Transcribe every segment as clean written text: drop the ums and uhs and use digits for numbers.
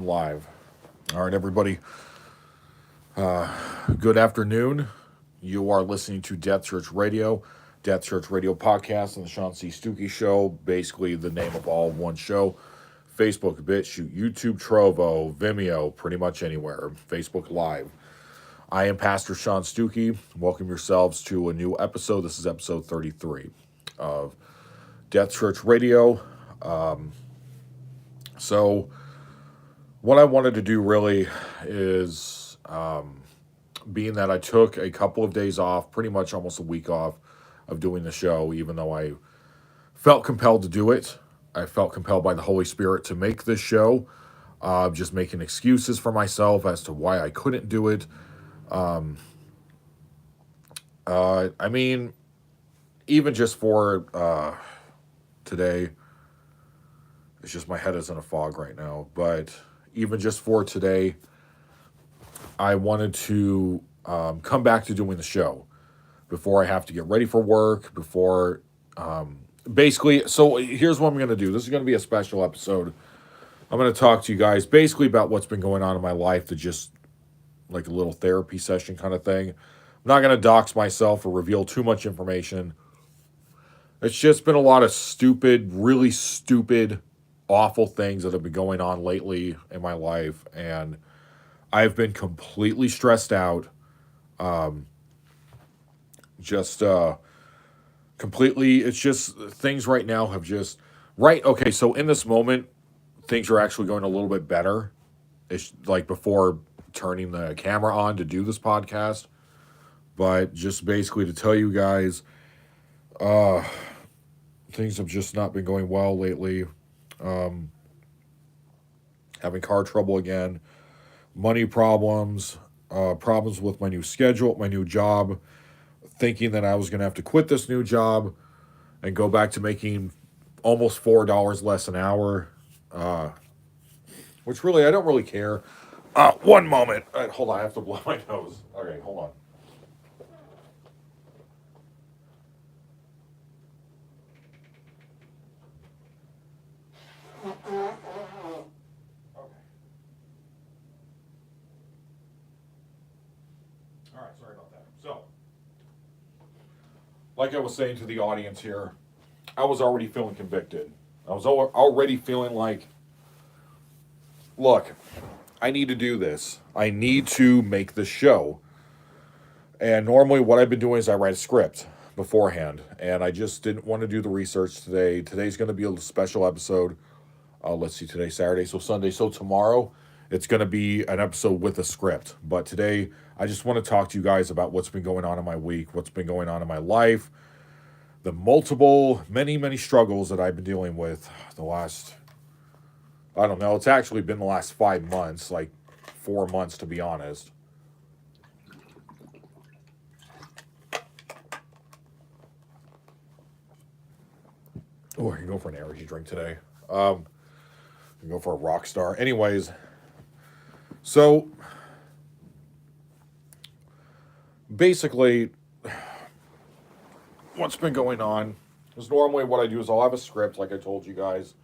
Live. All right, everybody. Good afternoon. You are listening to Death Church Radio, Death Church Radio podcast, and the Sean C. Stuckey Show. Basically, the name of all one show. Facebook, BitChute, YouTube, Trovo, Vimeo, pretty much anywhere. Facebook Live. I am Pastor Sean Stuckey. Welcome yourselves to a new episode. This is episode 33 of Death Church Radio. So, what I wanted to do really is, being that I took a couple of days off, pretty much almost a week off of doing the show, even though I felt compelled to do it. I felt compelled by the Holy Spirit to make this show, just making excuses for myself as to why I couldn't do it. I mean, even just for today, it's just my head is in a fog right now, but even just for today, I wanted to come back to doing the show before I have to get ready for work, before basically, so here's what I'm going to do. This is going to be a special episode. I'm going to talk to you guys basically about what's been going on in my life, to just like a little therapy session kind of thing. I'm not going to dox myself or reveal too much information. It's just been a lot of stupid, really stupid, awful things that have been going on lately in my life, and I've been completely stressed out. Just completely, it's just things right now have just, right, okay, so in this moment, things are actually going a little bit better. It's like before turning the camera on to do this podcast. But just basically to tell you guys, things have just not been going well lately. Having car trouble again, money problems, problems with my new schedule, my new job, thinking that I was going to have to quit this new job and go back to making almost $4 less an hour, which really, I don't really care. One moment. Hold on, I have to blow my nose. Okay, hold on. All right, sorry about that. So, like I was saying to the audience here, I was already feeling convicted. I was already feeling like, look, I need to do this. I need to make this show. And normally what I've been doing is I write a script beforehand, and I just didn't want to do the research today. Today's going to be a special episode. Let's see, today's Saturday, so Sunday. So tomorrow, it's going to be an episode with a script. But today, I just want to talk to you guys about what's been going on in my week, what's been going on in my life, the multiple, many, many struggles that I've been dealing with the last, I don't know, it's actually been the last 5 months, like 4 months to be honest. Oh, I can go for an energy drink today. I can go for a rock star. Anyways, so basically, what's been going on is normally what I do is I'll have a script, like I told you guys,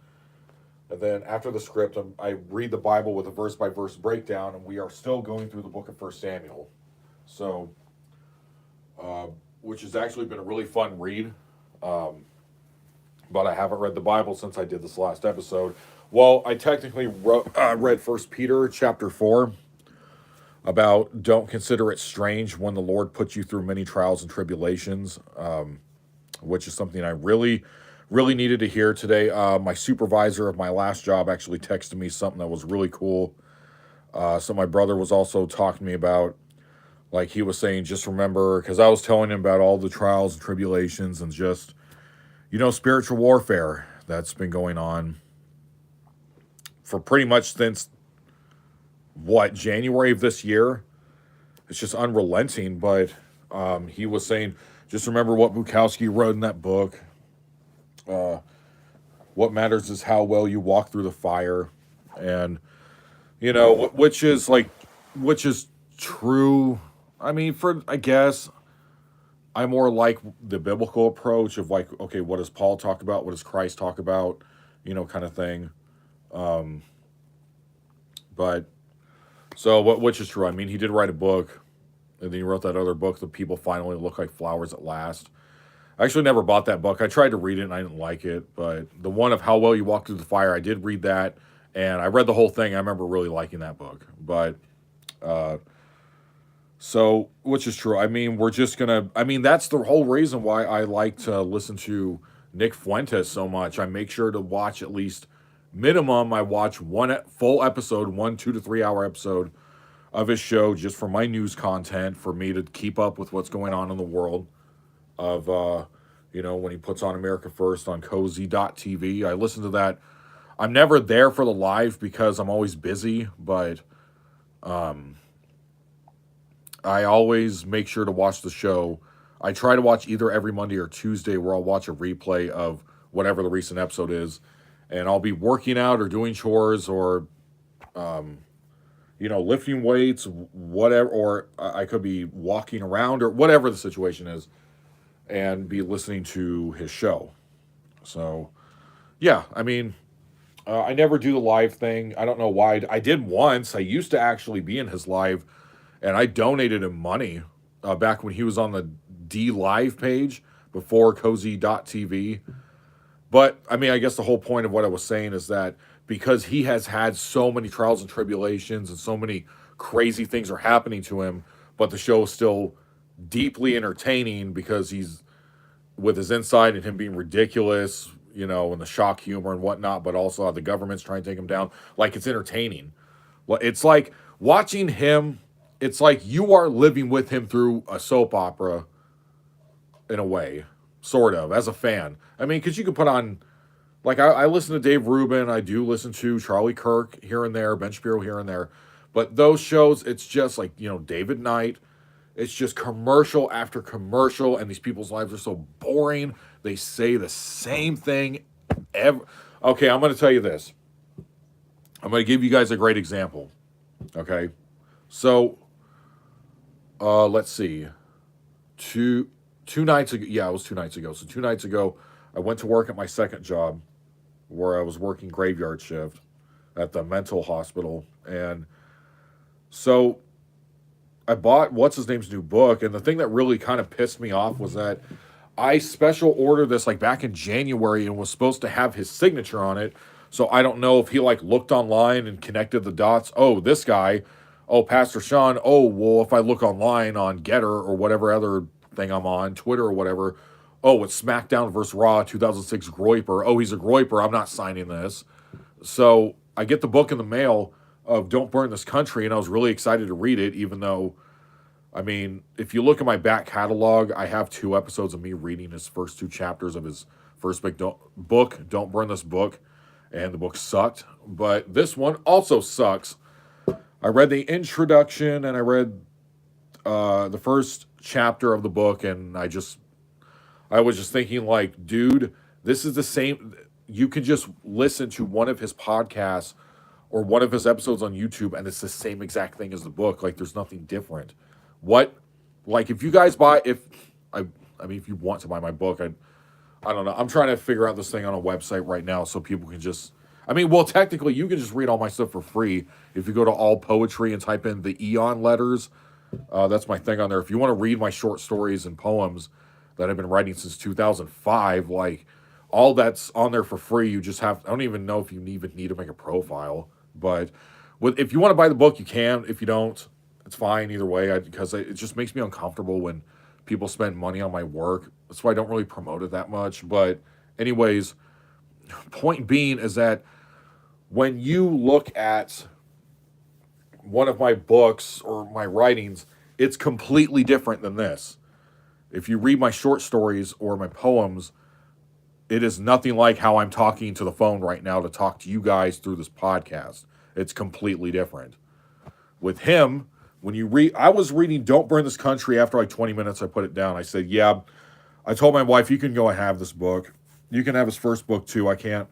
and then after the script, I read the Bible with a verse-by-verse breakdown, and we are still going through the book of 1 Samuel. So, which has actually been a really fun read. But I haven't read the Bible since I did this last episode. Well, I technically read 1 Peter chapter 4 about don't consider it strange when the Lord puts you through many trials and tribulations, which is something I really, really needed to hear today. My supervisor of my last job actually texted me something that was really cool. So my brother was also talking to me about, like he was saying, just remember, because I was telling him about all the trials and tribulations and just, spiritual warfare that's been going on for pretty much since, January of this year. It's just unrelenting, but he was saying, just remember what Bukowski wrote in that book. What matters is how well you walk through the fire. And, which is true. I mean, I guess I more like the biblical approach of like, okay, what does Paul talk about? What does Christ talk about? Kind of thing. But so which is true. I mean, he did write a book, and then he wrote that other book, "The People Finally Look Like Flowers at Last." I actually never bought that book. I tried to read it and I didn't like it, but the one of How Well You Walk Through the Fire, I did read that, and I read the whole thing. I remember really liking that book. But uh, so, which is true. I mean, we're just gonna. I mean, that's the whole reason why I like to listen to Nick Fuentes so much. I make sure to watch at least minimum. I watch one full episode, 1 2 to 3 hour episode of his show, just for my news content, for me to keep up with what's going on in the world. Of when he puts on America First on cozy.tv. I listen to that. I'm never there for the live because I'm always busy, but I always make sure to watch the show. I try to watch either every Monday or Tuesday, where I'll watch a replay of whatever the recent episode is, and I'll be working out or doing chores or lifting weights, whatever, or I could be walking around or whatever the situation is, and be listening to his show. So, yeah, I mean, I never do the live thing. I don't know why. I did once. I used to actually be in his live, and I donated him money back when he was on the D Live page before cozy.tv. But, I mean, I guess the whole point of what I was saying is that because he has had so many trials and tribulations and so many crazy things are happening to him, but the show is still deeply entertaining because he's with his insight and him being ridiculous, and the shock humor and whatnot, but also how the government's trying to take him down. Like, it's entertaining. Well, it's like watching him, it's like you are living with him through a soap opera in a way, sort of, as a fan. I mean, because you could put on, like, I listen to Dave Rubin, I do listen to Charlie Kirk here and there, Ben Shapiro here and there, but those shows, it's just like, David Knight, it's just commercial after commercial, and these people's lives are so boring. They say the same thing. Okay, I'm going to tell you this. I'm going to give you guys a great example. Okay, so let's see. Two nights ago, yeah, it was 2 nights ago. So 2 nights ago, I went to work at my second job, where I was working graveyard shift at the mental hospital, and so I bought what's his name's new book, and the thing that really kind of pissed me off was that I special ordered this like back in January and was supposed to have his signature on it. So I don't know if he like looked online and connected the dots. Oh, this guy. Oh, Pastor Sean. Oh, well, if I look online on Getter or whatever other thing I'm on, Twitter or whatever. Oh, it's SmackDown versus Raw 2006 Groiper. Oh, he's a Groiper. I'm not signing this. So I get the book in the mail of Don't Burn This Country, and I was really excited to read it, even though, I mean, if you look at my back catalog, I have 2 episodes of me reading his first 2 chapters of his first book, Don't Burn This Book, and the book sucked. But this one also sucks. I read the introduction, and I read the first chapter of the book, and I was just thinking, like, dude, this is the same. You can just listen to one of his podcasts or one of his episodes on YouTube, and it's the same exact thing as the book. Like, there's nothing different. What, like, if you guys I mean, if you want to buy my book, I don't know. I'm trying to figure out this thing on a website right now so people can just, I mean, well, technically, you can just read all my stuff for free if you go to All Poetry and type in the Eon letters. That's my thing on there. If you want to read my short stories and poems that I've been writing since 2005, like, all that's on there for free. You just have, I don't even know if you even need to make a profile. But if you want to buy the book, you can. If you don't, it's fine either way, because it just makes me uncomfortable when people spend money on my work. That's why I don't really promote it that much. But anyways, point being is that when you look at one of my books or my writings, it's completely different than this. If you read my short stories or my poems, it is nothing like how I'm talking to the phone right now to talk to you guys through this podcast. It's completely different. With him, when you read, I was reading Don't Burn This Country. After like 20 minutes, I put it down. I said, yeah, I told my wife, you can go and have this book. You can have his first book too. I can't.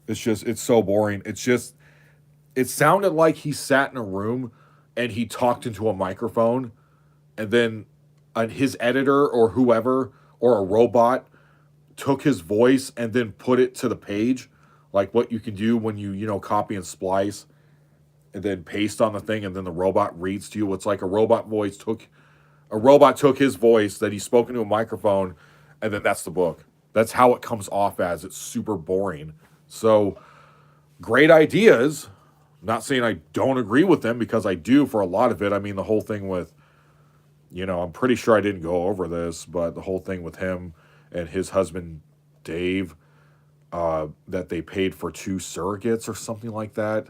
It's so boring. It sounded like he sat in a room and he talked into a microphone, and then his editor or whoever or a robot took his voice and then put it to the page, like what you can do when you copy and splice. and then paste on the thing, and then the robot reads to you. It's like a robot took his voice that he's spoken to a microphone, and then that's the book. That's how it comes off as. It's super boring. So great ideas. Not saying I don't agree with them, because I do for a lot of it. I mean, the whole thing with, I'm pretty sure I didn't go over this, but the whole thing with him and his husband, Dave, that they paid for 2 surrogates or something like that.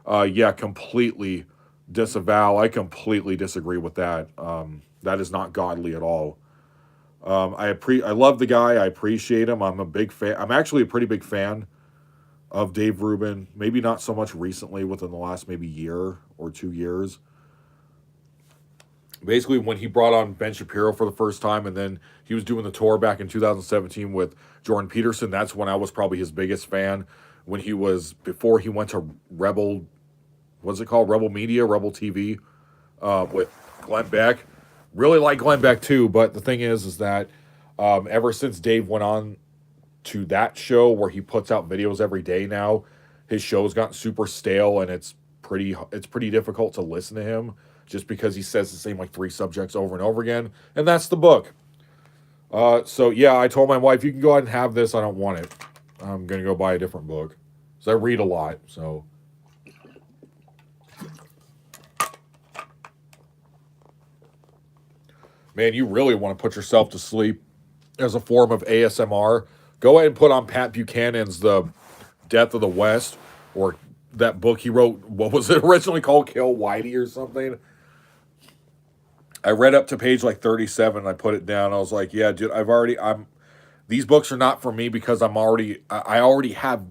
Yeah, completely disavow. I completely disagree with that. That is not godly at all. I love the guy. I appreciate him. I'm a big fan. I'm actually a pretty big fan of Dave Rubin. Maybe not so much recently, within the last maybe year or 2 years. Basically, when he brought on Ben Shapiro for the first time, and then he was doing the tour back in 2017 with Jordan Peterson, that's when I was probably his biggest fan. Before he went to Rebel, what's it called? Rebel Media, Rebel TV, with Glenn Beck. Really like Glenn Beck too, but the thing is that ever since Dave went on to that show where he puts out videos every day now, his show's gotten super stale, and it's pretty difficult to listen to him, just because he says the same like 3 subjects over and over again, and that's the book. So yeah, I told my wife, you can go ahead and have this. I don't want it. I'm gonna go buy a different book. So I read a lot. So man, you really want to put yourself to sleep as a form of ASMR, go ahead and put on Pat Buchanan's The Death of the West, or that book he wrote. What was it originally called? Kill Whitey or something. I read up to page like 37 and I put it down. I was like, yeah, dude, these books are not for me, because I already have,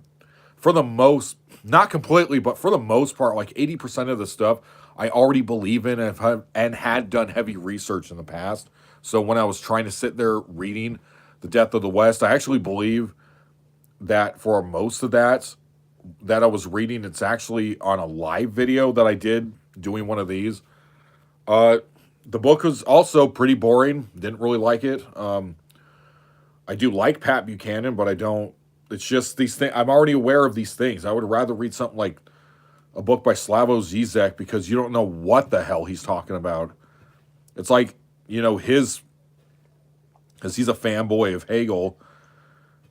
for the most, not completely, but for the most part, like 80% of the stuff I already believe in, and had done heavy research in the past. So when I was trying to sit there reading The Death of the West, I actually believe that for most of that I was reading, it's actually on a live video that I did doing one of these. The book was also pretty boring. Didn't really like it. I do like Pat Buchanan, but I don't. It's just these things. I'm already aware of these things. I would rather read something like a book by Slavoj Zizek, because you don't know what the hell he's talking about. It's like, because he's a fanboy of Hegel.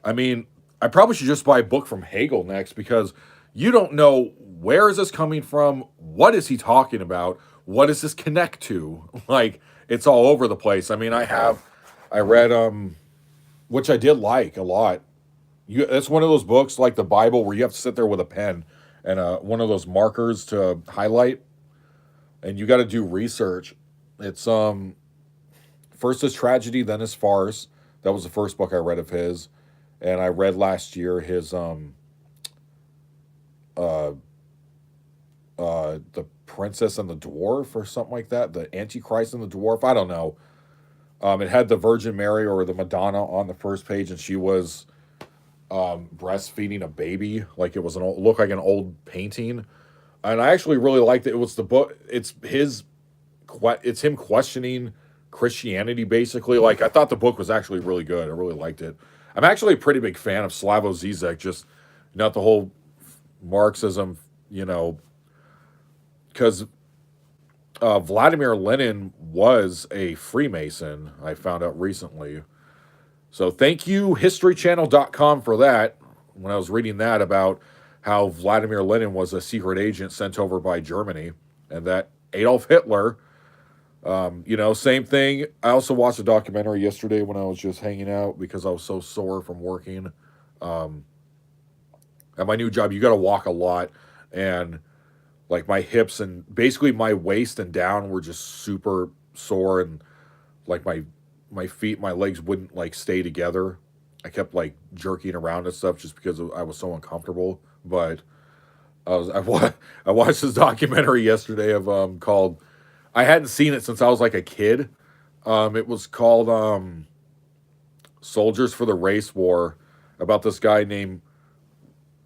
I mean, I probably should just buy a book from Hegel next, because you don't know, where is this coming from? What is he talking about? What does this connect to? Like, it's all over the place. I mean, I read, which I did like a lot. It's one of those books like the Bible where you have to sit there with a pen and one of those markers to highlight, and you got to do research. It's first is Tragedy, then is Farce. That was the first book I read of his, and I read last year his the Princess and the Dwarf, or something like that. The Antichrist and the Dwarf. I don't know. It had the Virgin Mary or the Madonna on the first page, and she was breastfeeding a baby. Like, it was looked like an old painting. And I actually really liked it. It was the book. It's him questioning Christianity, basically. Like, I thought the book was actually really good. I really liked it. I'm actually a pretty big fan of Slavoj Zizek, just not the whole Marxism, because Vladimir Lenin was a Freemason, I found out recently. So thank you, historychannel.com, for that. When I was reading that about how Vladimir Lenin was a secret agent sent over by Germany, and that Adolf Hitler, same thing. I also watched a documentary yesterday when I was just hanging out, because I was so sore from working. At my new job, you got to walk a lot, and like my hips and basically my waist and down were just super sore, and like my feet, my legs wouldn't like stay together. I kept like jerking around and stuff just because I was so uncomfortable. But I watched this documentary yesterday of called, I hadn't seen it since I was like a kid. It was called Soldiers for the Race War, about this guy named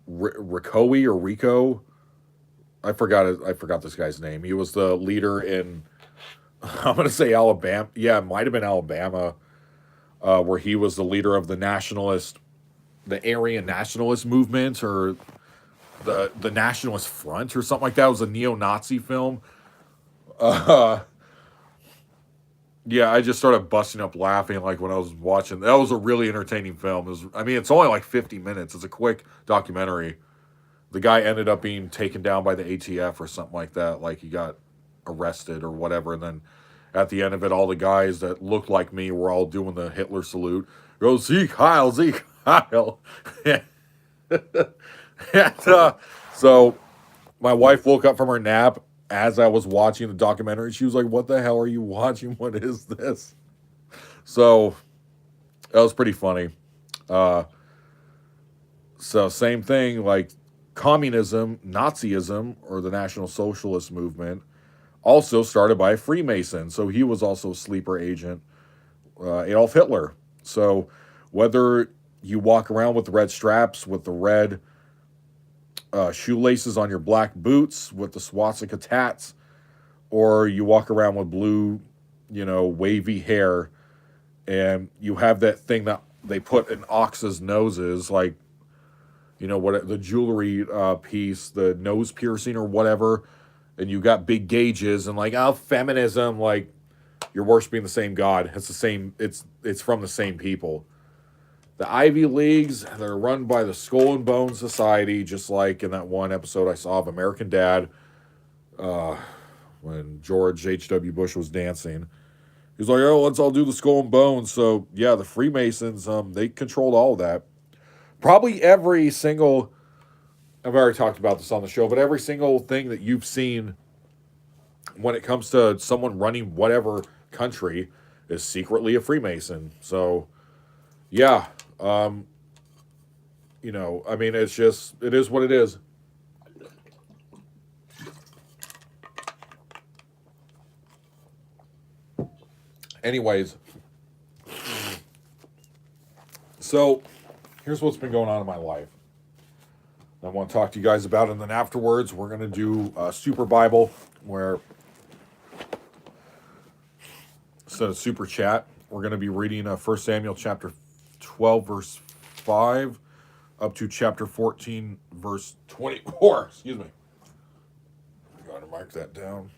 Rico. I forgot this guy's name. He was the leader in, I'm going to say Alabama. Yeah, it might have been Alabama, where he was the leader of the Aryan nationalist movement, or the Nationalist Front or something like that. It was a neo-Nazi film. Uh, yeah, I just started busting up laughing like when I was watching. That was a really entertaining film. I mean, it's only like 50 minutes. It's a quick documentary. The guy ended up being taken down by the ATF or something like that. Like he got arrested or whatever. And then at the end of it, all the guys that looked like me were all doing the Hitler salute. Go, Zeke Heil, Zeke Heil. and, so my wife woke up from her nap as I was watching the documentary. She was like, "What the hell are you watching? What is this?" So that was pretty funny. Uh, so same thing, like communism, Nazism, or the National Socialist movement, also started by a Freemason. So he was also a sleeper agent, Adolf Hitler. So whether you walk around with the red straps, with the red shoelaces on your black boots, with the swastika tats, or you walk around with blue, wavy hair, and you have that thing that they put in oxes' noses, like, what the jewelry piece, the nose piercing or whatever, and you got big gauges and like, oh, feminism, like you're worshiping the same God. It's the same. It's from the same people. The Ivy Leagues, they're run by the Skull and Bones Society, just like in that one episode I saw of American Dad, when George H.W. Bush was dancing. He's like, oh, let's all do the Skull and Bones. So, yeah, the Freemasons, they controlled all of that. Probably every single, I've already talked about this on the show, but every single thing that you've seen when it comes to someone running whatever country is secretly a Freemason. So, yeah. I mean, it is what it is. Anyways, so here's what's been going on in my life. I want to talk to you guys about it, and then afterwards we're going to do a Super Bible, where instead of Super Chat, we're going to be reading 1 Samuel chapter 12, verse 5, up to chapter 14, verse 24. Excuse me. I got to mark that down.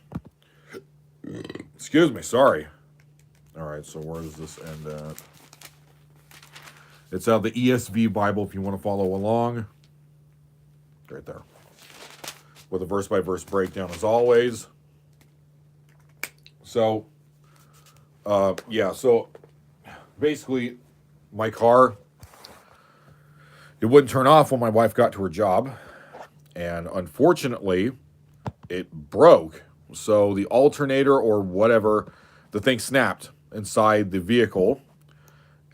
Excuse me, sorry. All right, so where does this end at? It's out of the ESV Bible if you want to follow along. Right there. With a verse-by-verse breakdown as always. So, so basically my car, it wouldn't turn off when my wife got to her job. And unfortunately, it broke. So the alternator or whatever, the thing snapped inside the vehicle.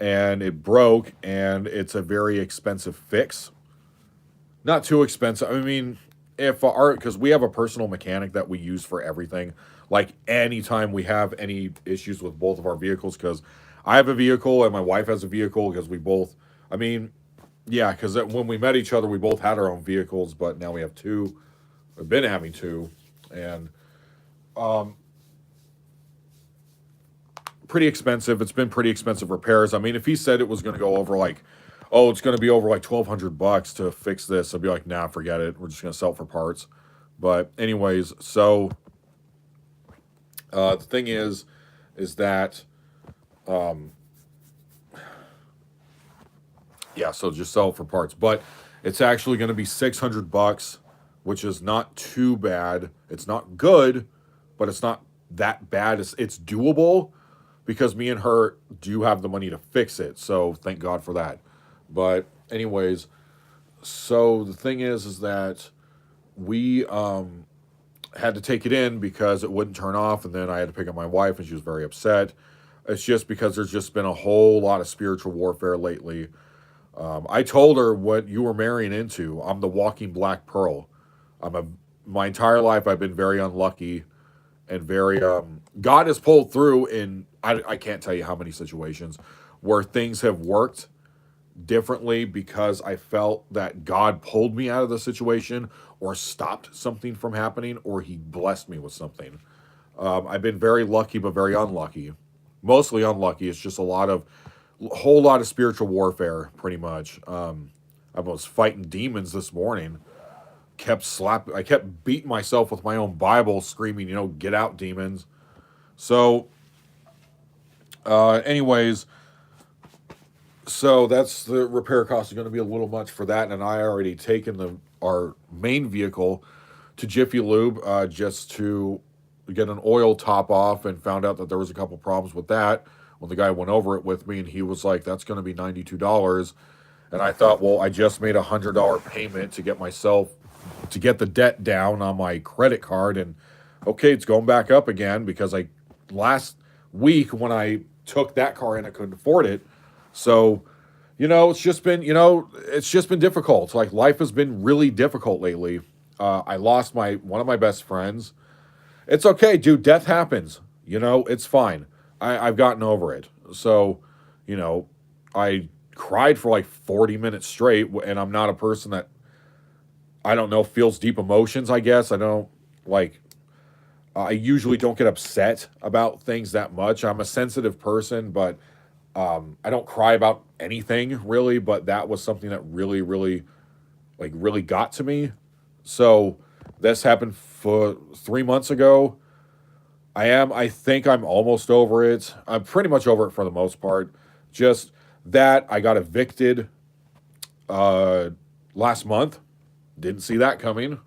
And it broke, and it's a very expensive fix. Not too expensive. I mean, because we have a personal mechanic that we use for everything. Like anytime we have any issues with both of our vehicles, because I have a vehicle and my wife has a vehicle, because we both, because when we met each other, we both had our own vehicles, but now we have two. We've been having two, and pretty expensive. It's been pretty expensive repairs. I mean, if he said it was going to go over like, oh, it's going to be over like $1,200 to fix this, I'd be like, nah, forget it. We're just going to sell it for parts. But anyways, so the thing is that, so just sell it for parts. But it's actually going to be $600, which is not too bad. It's not good, but it's not that bad. It's doable, because me and her do have the money to fix it. So thank God for that. But anyways, so the thing is that we had to take it in because it wouldn't turn off, and then I had to pick up my wife, and she was very upset. It's just because there's just been a whole lot of spiritual warfare lately. I told her what you were marrying into. I'm the walking black pearl. My entire life I've been very unlucky and very God has pulled through in I can't tell you how many situations where things have worked differently because I felt that God pulled me out of the situation or stopped something from happening, or he blessed me with something. I've been very lucky, but very unlucky. Mostly unlucky. It's just a whole lot of spiritual warfare, pretty much. I was fighting demons this morning. I kept beating myself with my own Bible, screaming, get out, demons. So, anyways, so that's the repair cost is going to be a little much for that, and I already taken our main vehicle to Jiffy Lube just to get an oil top off, and found out that there was a couple problems with that when the guy went over it with me, and he was like, "That's going to be $92." And I thought, well, I just made $100 payment to get the debt down on my credit card, and okay, it's going back up again because last week when I took that car in, I couldn't afford it. So, it's just been difficult. Like, life has been really difficult lately. I lost one of my best friends. It's okay, dude. Death happens. It's fine. I've gotten over it. So, I cried for like 40 minutes straight, and I'm not a person that, I don't know, feels deep emotions, I guess. I usually don't get upset about things that much. I'm a sensitive person, but I don't cry about anything really, but that was something that really, really, really got to me. So this happened for 3 months ago. I think I'm almost over it. I'm pretty much over it for the most part. Just that I got evicted last month. Didn't see that coming.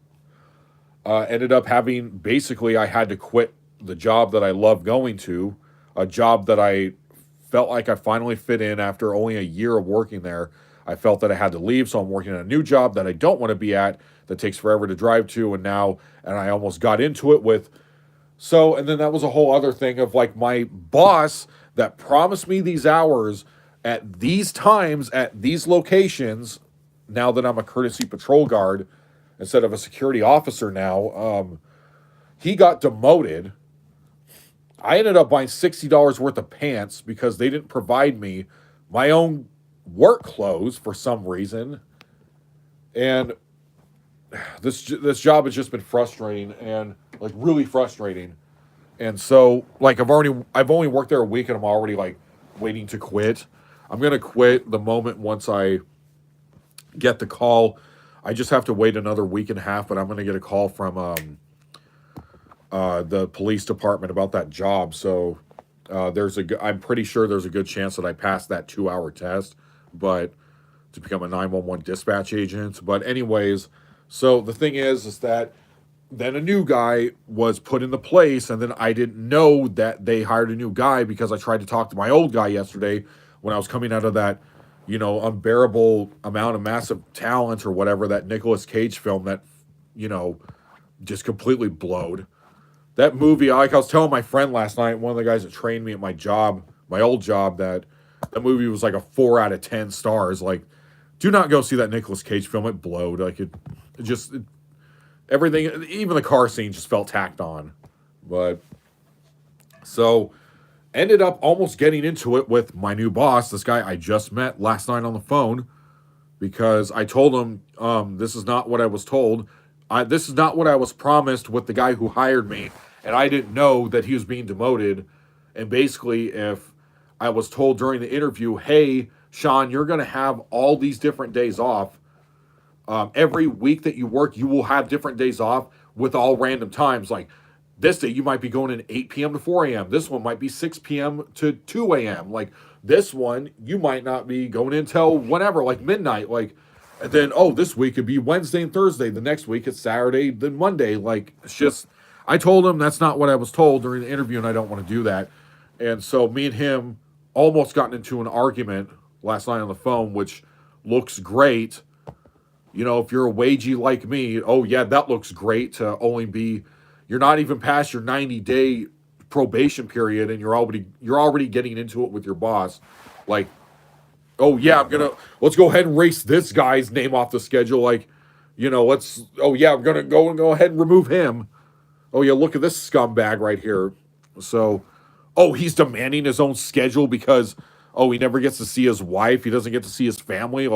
Ended up basically I had to quit the job that I love going to, a job that I felt like I finally fit in after only a year of working there. I felt that I had to leave, so I'm working at a new job that I don't want to be at, that takes forever to drive to, and I almost got into it and then that was a whole other thing of like my boss that promised me these hours at these times at these locations. Now that I'm a courtesy patrol guard instead of a security officer now, he got demoted. I ended up buying $60 worth of pants because they didn't provide me my own work clothes for some reason. And this job has just been frustrating, and like really frustrating. And so like I've only worked there a week, and I'm already like waiting to quit. I'm going to quit the moment once I get the call. I just have to wait another week and a half, but I'm going to get a call from the police department about that job. So I'm pretty sure there's a good chance that I pass that 2-hour test, but to become a 911 dispatch agent. But anyways, so the thing is that then a new guy was put into place, and then I didn't know that they hired a new guy because I tried to talk to my old guy yesterday when I was coming out of that, unbearable amount of massive talent or whatever, that Nicolas Cage film that, just completely blowed. That movie, like I was telling my friend last night, one of the guys that trained me at my job, my old job, that movie was like a 4 out of 10 stars. Like, do not go see that Nicolas Cage film. It blowed. Like, everything, even the car scene just felt tacked on. But, so, ended up almost getting into it with my new boss, this guy I just met last night on the phone, because I told him, this is not what I was told. This is not what I was promised with the guy who hired me, and I didn't know that he was being demoted. And basically, if I was told during the interview, hey, Sean, you're going to have all these different days off. Every week that you work, you will have different days off with all random times. Like, this day you might be going in 8 p.m. to 4 a.m. This one might be 6 p.m. to 2 a.m. Like, this one, you might not be going in until whenever, like midnight. Like, and then, this week could be Wednesday and Thursday. The next week it's Saturday, then Monday. Like, it's just, I told him that's not what I was told during the interview, and I don't want to do that. And so me and him almost gotten into an argument last night on the phone, which looks great. If you're a wagey like me, that looks great to only be, you're not even past your 90-day probation period, and you're already getting into it with your boss. Like, let's go ahead and erase this guy's name off the schedule. Like, I'm gonna go ahead and remove him. Oh yeah, look at this scumbag right here. So, he's demanding his own schedule because, he never gets to see his wife. He doesn't get to see his family.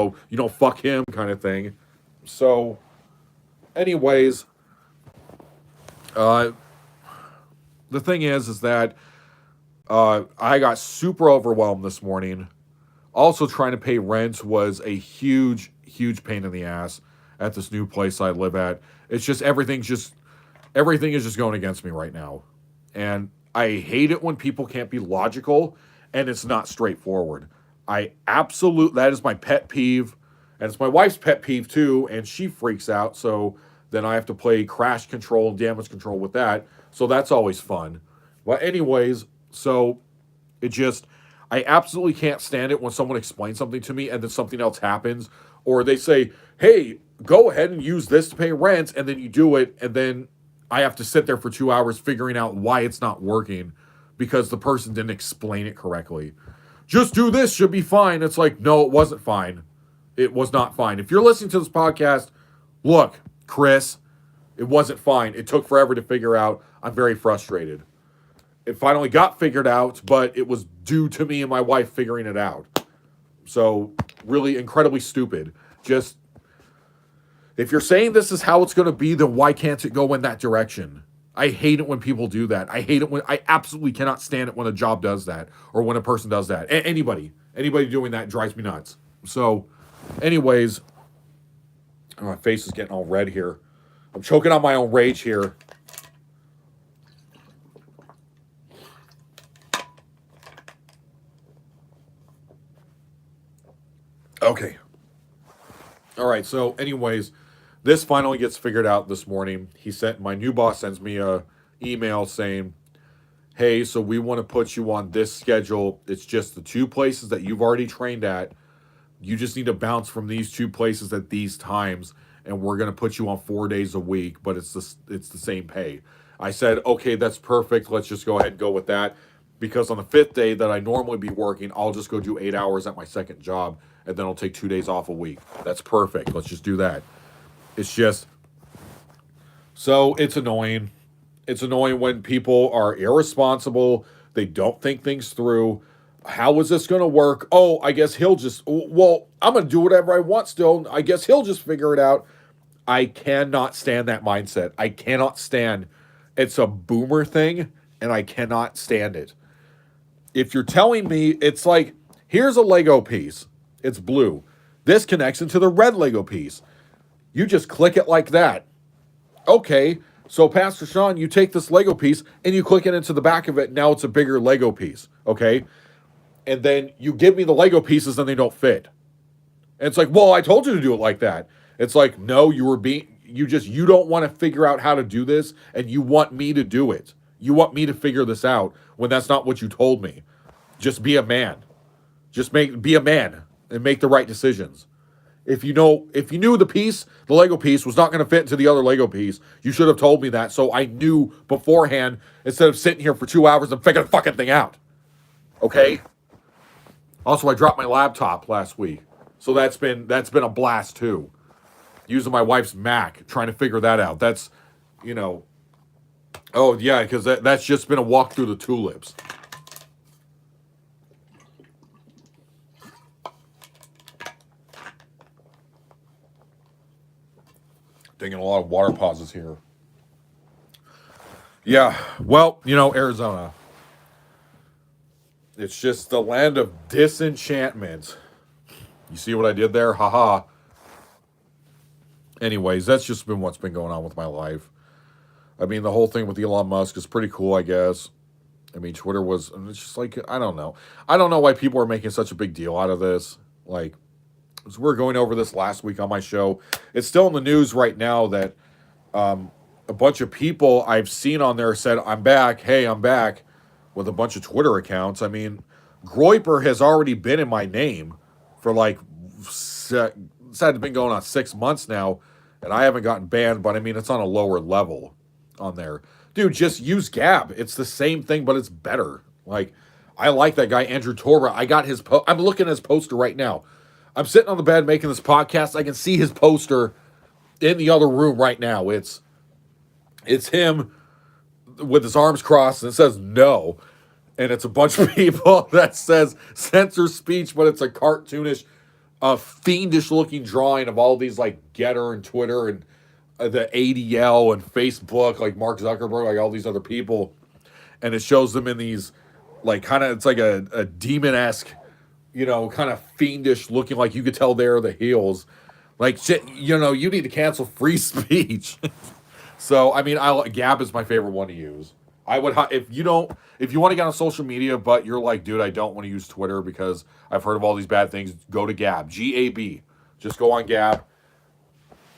Fuck him kind of thing. So, anyways, the thing is that I got super overwhelmed this morning. Also, trying to pay rent was a huge, huge pain in the ass. at this new place I live at. It's just everything is just going against me right now. And I hate it when people can't be logical and it's not straightforward. That is my pet peeve. And it's my wife's pet peeve too. And she freaks out. So then I have to play crash control and damage control with that. So that's always fun. Well, anyways, so it just, I absolutely can't stand it when someone explains something to me and then something else happens. Or they say, hey, go ahead and use this to pay rent. And then you do it. And then I have to sit there for 2 hours figuring out why it's not working because the person didn't explain it correctly. Just do this, should be fine. It's like, no, it wasn't fine. It was not fine. If you're listening to this podcast, look, Chris, it wasn't fine. It took forever to figure out. I'm very frustrated. It finally got figured out, but it was due to me and my wife figuring it out. So, really incredibly stupid. Just, if you're saying this is how it's going to be, then why can't it go in that direction? I hate it when people do that. I absolutely cannot stand it when a job does that or when a person does that. Anybody doing that drives me nuts. So, anyways, my face is getting all red here. I'm choking on my own rage here. Okay. All right. So, anyways, this finally gets figured out this morning. My new boss sends me a email saying, hey, so we want to put you on this schedule. It's just the 2 places that you've already trained at. You just need to bounce from these 2 places at these times, and we're going to put you on 4 days a week, but it's the same pay. I said, okay, that's perfect. Let's just go ahead and go with that. Because on the 5th day that I normally be working, I'll just go do 8 hours at my second job, and then I'll take 2 days off a week. That's perfect. Let's just do that. It's just, so it's annoying. It's annoying when people are irresponsible. They don't think things through. How is this going to work? Oh, I guess I'm going to do whatever I want still. I guess he'll just figure it out. I cannot stand that mindset. I cannot stand. It's a boomer thing, and I cannot stand it. If you're telling me, it's like, here's a Lego piece. It's blue. This connects into the red Lego piece. You just click it like that. Okay, so Pastor Sean, you take this Lego piece and you click it into the back of it. Now it's a bigger Lego piece. Okay, and then you give me the Lego pieces and they don't fit. And it's like, well, I told you to do it like that. It's like, no, you don't want to figure out how to do this, and you want me to do it. You want me to figure this out when that's not what you told me. Just be a man. Be a man and make the right decisions. If you knew the Lego piece was not going to fit into the other Lego piece, you should have told me that so I knew beforehand instead of sitting here for 2 hours and figuring the fucking thing out. Okay? Also, I dropped my laptop last week. So that's been a blast too. Using my wife's Mac, trying to figure that out. That's, oh yeah, because that's just been a walk through the tulips. Taking a lot of water pauses here. Yeah, well, Arizona. It's just the land of disenchantment. You see what I did there? Haha. Anyways, that's just been what's been going on with my life. I mean, the whole thing with Elon Musk is pretty cool, I guess. I mean, it's just like, I don't know. I don't know why people are making such a big deal out of this. Like, as we're going over this last week on my show, it's still in the news right now that a bunch of people I've seen on there said, I'm back, hey, I'm back, with a bunch of Twitter accounts. I mean, Groiper has already been in my name for it's been going on 6 months now, and I haven't gotten banned, but I mean, it's on a lower level on there. Dude, just use Gab. It's the same thing, but it's better. Like, I like that guy, Andrew Torba. I got his I'm looking at his poster right now. I'm sitting on the bed making this podcast. I can see his poster in the other room right now. It's him with his arms crossed, and it says no. And it's a bunch of people that says censor speech, but it's a cartoonish, fiendish looking drawing of all these like Getter and Twitter and the ADL and Facebook, like Mark Zuckerberg, like all these other people. And it shows them in these like it's like a demon-esque, kind of fiendish looking, like you could tell they're the heels. Like shit, you need to cancel free speech. So I mean, Gab is my favorite one to use. I would if you want to get on social media, but you're like, dude, I don't want to use Twitter because I've heard of all these bad things. Go to Gab, GAB. Just go on Gab,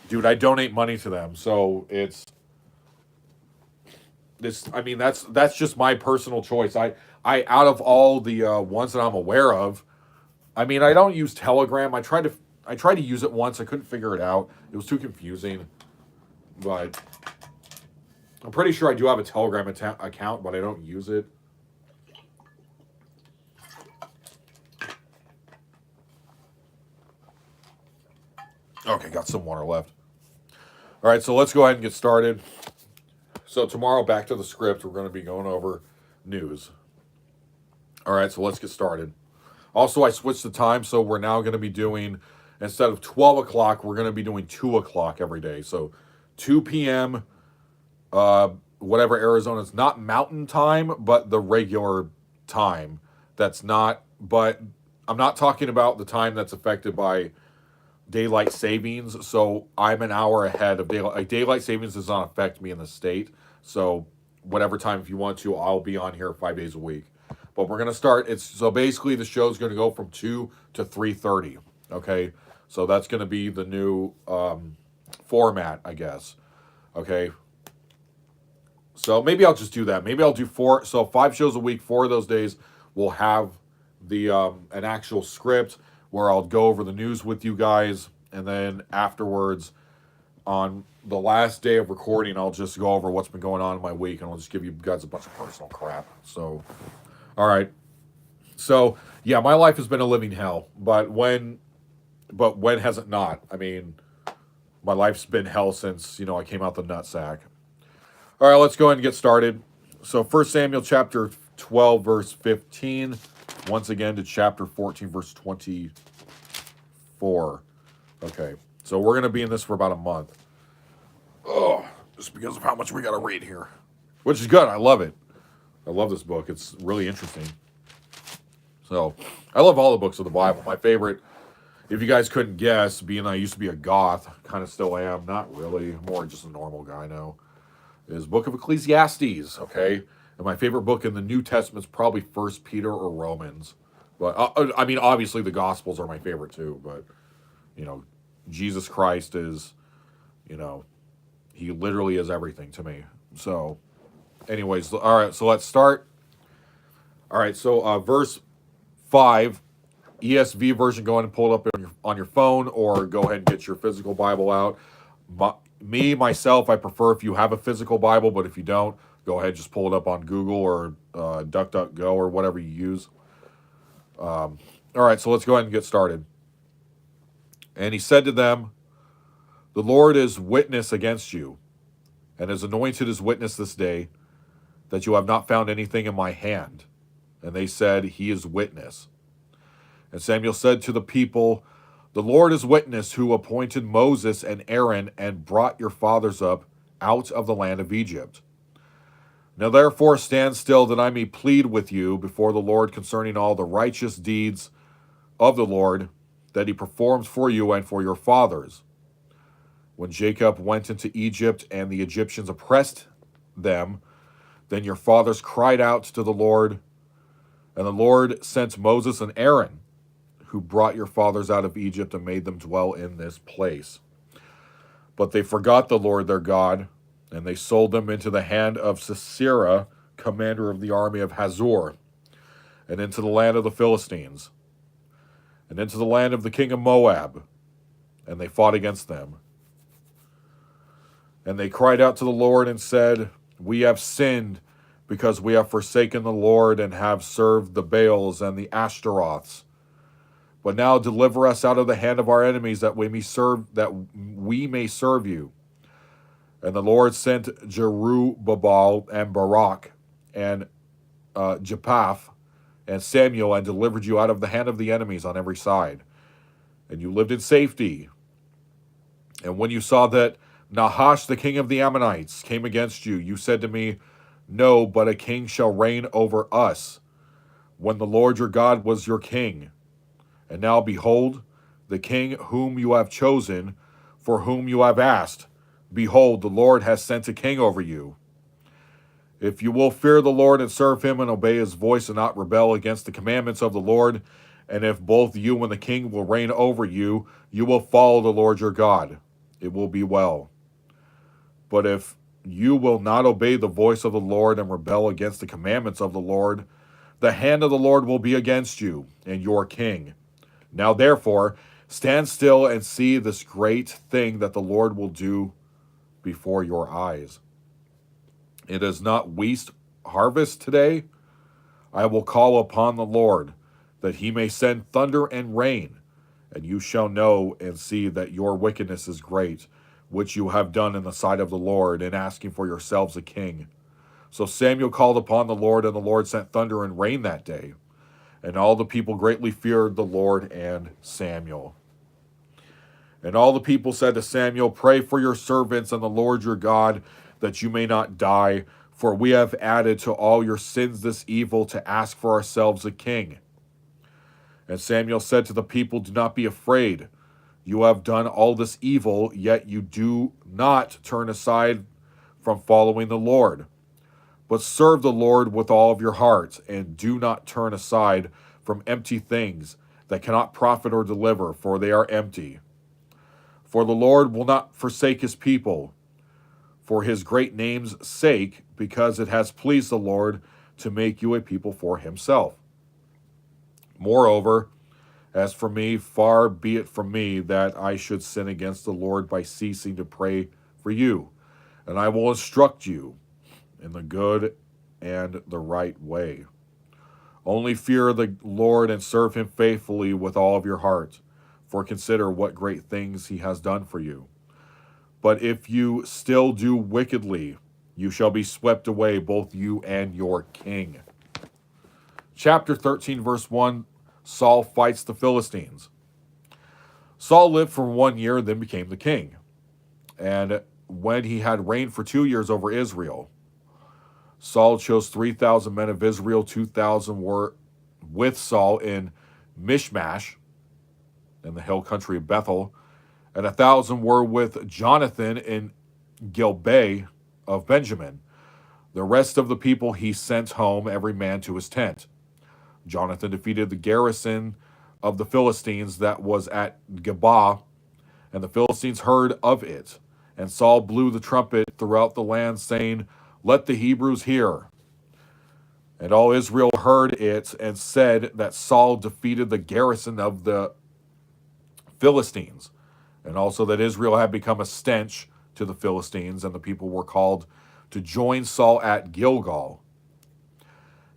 dude. I donate money to them, so it's this. I mean, that's just my personal choice. I out of all the ones that I'm aware of, I mean, I don't use Telegram. I tried to use it once. I couldn't figure it out. It was too confusing, but I'm pretty sure I do have a Telegram account, but I don't use it. Okay, got some water left. All right, so let's go ahead and get started. So tomorrow, back to the script, we're going to be going over news. All right, so let's get started. Also, I switched the time, so we're now going to be doing, instead of 12 o'clock, we're going to be doing 2 o'clock every day. So 2 p.m., whatever Arizona's not mountain time, but the regular time. But I'm not talking about the time that's affected by daylight savings. So I'm an hour ahead of daylight. Like, daylight savings does not affect me in the state. So whatever time, if you want to, I'll be on here 5 days a week. But we're gonna start. So basically the show's gonna go from 2 to 3:30. Okay, so that's gonna be the new format, I guess. Okay, so maybe I'll just do that. Maybe I'll do 4. So 5 shows a week. 4 of those days we'll have the an actual script where I'll go over the news with you guys, and then afterwards, on the last day of recording, I'll just go over what's been going on in my week, and I'll just give you guys a bunch of personal crap. So, all right. So yeah, my life has been a living hell, but when has it not? I mean, my life's been hell since I came out the nutsack. All right, let's go ahead and get started. So 1 Samuel chapter 12, verse 15. Once again to chapter 14, verse 24. Okay, so we're going to be in this for about a month. Oh, just because of how much we got to read here. Which is good. I love it. I love this book. It's really interesting. So, I love all the books of the Bible. My favorite, if you guys couldn't guess, being I used to be a goth, kind of still am. Not really. More just a normal guy now. Is Book of Ecclesiastes, okay? And my favorite book in the New Testament is probably First Peter or Romans. But, I mean, obviously the Gospels are my favorite too. But, Jesus Christ is, he literally is everything to me. So, anyways, all right, so let's start. All right, so verse 5, ESV version, go ahead and pull it up on your phone, or go ahead and get your physical Bible out. Myself, I prefer if you have a physical Bible, but if you don't, go ahead, just pull it up on Google or DuckDuckGo or whatever you use. All right, so let's go ahead and get started. And he said to them, "The Lord is witness against you, and is anointed as witness this day, that you have not found anything in my hand." And they said, "He is witness." And Samuel said to the people, "The Lord is witness, who appointed Moses and Aaron and brought your fathers up out of the land of Egypt. Now therefore stand still, that I may plead with you before the Lord concerning all the righteous deeds of the Lord that he performs for you and for your fathers. When Jacob went into Egypt and the Egyptians oppressed them, then your fathers cried out to the Lord, and the Lord sent Moses and Aaron, who brought your fathers out of Egypt and made them dwell in this place. But they forgot the Lord their God, and they sold them into the hand of Sisera, commander of the army of Hazor, and into the land of the Philistines, and into the land of the king of Moab, and they fought against them. And they cried out to the Lord and said, 'We have sinned, because we have forsaken the Lord and have served the Baals and the Ashtaroths. But now deliver us out of the hand of our enemies, that we may serve you.' And the Lord sent Jerubbaal and Barak and Jephthah and Samuel, and delivered you out of the hand of the enemies on every side. And you lived in safety. And when you saw that Nahash, the king of the Ammonites, came against you, you said to me, 'No, but a king shall reign over us,' when the Lord your God was your king. And now, behold, the king whom you have chosen, for whom you have asked. Behold, the Lord has sent a king over you. If you will fear the Lord and serve him and obey his voice and not rebel against the commandments of the Lord, and if both you and the king will reign over you, you will follow the Lord your God. It will be well. But if you will not obey the voice of the Lord and rebel against the commandments of the Lord, the hand of the Lord will be against you and your king. Now therefore, stand still and see this great thing that the Lord will do before your eyes. It is not wheat harvest today. I will call upon the Lord, that he may send thunder and rain, and you shall know and see that your wickedness is great, which you have done in the sight of the Lord, in asking for yourselves a king. So Samuel called upon the Lord, and the Lord sent thunder and rain that day. And all the people greatly feared the Lord and Samuel. And all the people said to Samuel, pray for your servants and the Lord your God, that you may not die, for we have added to all your sins this evil to ask for ourselves a king. And Samuel said to the people, do not be afraid. You have done all this evil, yet you do not turn aside from following the Lord. But serve the Lord with all of your heart, and do not turn aside from empty things that cannot profit or deliver, for they are empty. For the Lord will not forsake his people, for his great name's sake, because it has pleased the Lord to make you a people for himself. Moreover, as for me, far be it from me that I should sin against the Lord by ceasing to pray for you, and I will instruct you in the good and the right way. Only fear the Lord and serve him faithfully with all of your heart, for consider what great things he has done for you. But if you still do wickedly, you shall be swept away, both you and your king. Chapter 13, verse 1, Saul fights the Philistines. Saul lived for 1 year and then became the king. And when he had reigned for 2 years over Israel, Saul chose 3,000 men of Israel. 2,000 were with Saul in Mishmash, in the hill country of Bethel, and 1,000 were with Jonathan in Gilbey of Benjamin. The rest of the people he sent home, every man to his tent. Jonathan defeated the garrison of the Philistines that was at Geba, and the Philistines heard of it. And Saul blew the trumpet throughout the land, saying, let the Hebrews hear. And all Israel heard it, and said that Saul defeated the garrison of the Philistines, and also that Israel had become a stench to the Philistines, and the people were called to join Saul at Gilgal.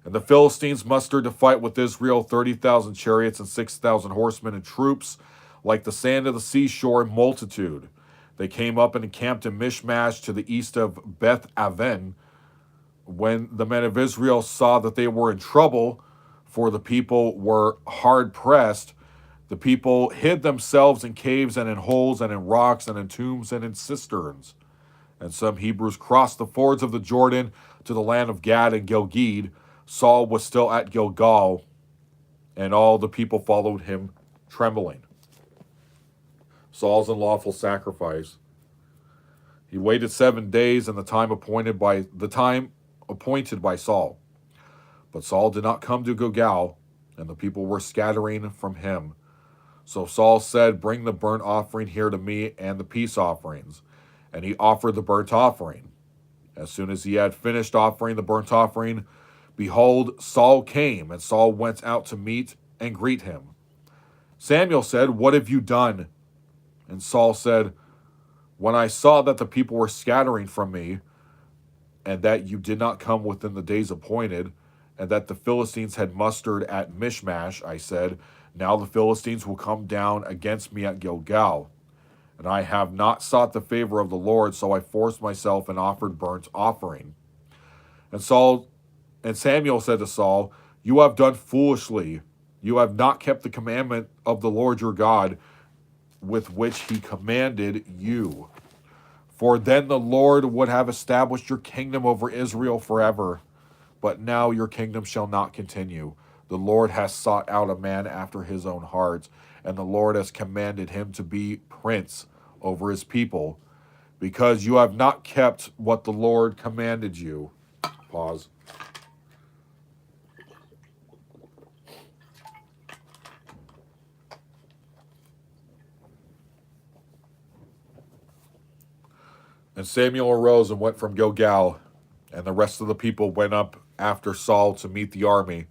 And the Philistines mustered to fight with Israel 30,000 chariots and 6,000 horsemen and troops, like the sand of the seashore in multitude. They came up and encamped in Mishmash to the east of Beth Aven. When the men of Israel saw that they were in trouble, for the people were hard pressed, the people hid themselves in caves and in holes and in rocks and in tombs and in cisterns. And some Hebrews crossed the fords of the Jordan to the land of Gad and Gilgad. Saul was still at Gilgal, and all the people followed him trembling. Saul's unlawful sacrifice. He waited 7 days in the time appointed by Saul. But Saul did not come to Gilgal, and the people were scattering from him. So Saul said, bring the burnt offering here to me and the peace offerings. And he offered the burnt offering. As soon as he had finished offering the burnt offering, behold, Saul came, and Saul went out to meet and greet him. Samuel said, what have you done? And Saul said, when I saw that the people were scattering from me, and that you did not come within the days appointed, and that the Philistines had mustered at Mishmash, I said, now the Philistines will come down against me at Gilgal. And I have not sought the favor of the Lord, so I forced myself and offered burnt offering. And Samuel said to Saul, you have done foolishly. You have not kept the commandment of the Lord your God, with which he commanded you. For then the Lord would have established your kingdom over Israel forever. But now your kingdom shall not continue. The Lord has sought out a man after his own heart, and the Lord has commanded him to be prince over his people, because you have not kept what the Lord commanded you. Pause. And Samuel arose and went from Gilgal, and the rest of the people went up after Saul to meet the army.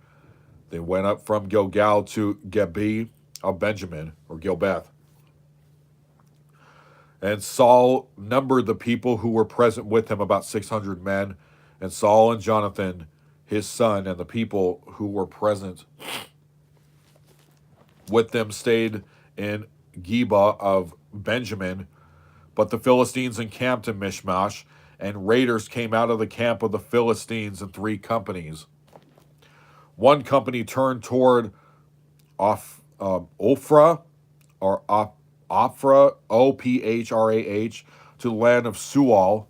They went up from Gilgal to Gibeah of Benjamin, or Gilbeth. And Saul numbered the people who were present with him, about 600 men. And Saul and Jonathan, his son, and the people who were present with them stayed in Gibeah of Benjamin. But the Philistines encamped in Michmash, and raiders came out of the camp of the Philistines in 3 companies. One company turned toward Ophrah, or Ophrah, Ophrah, to the land of Sual.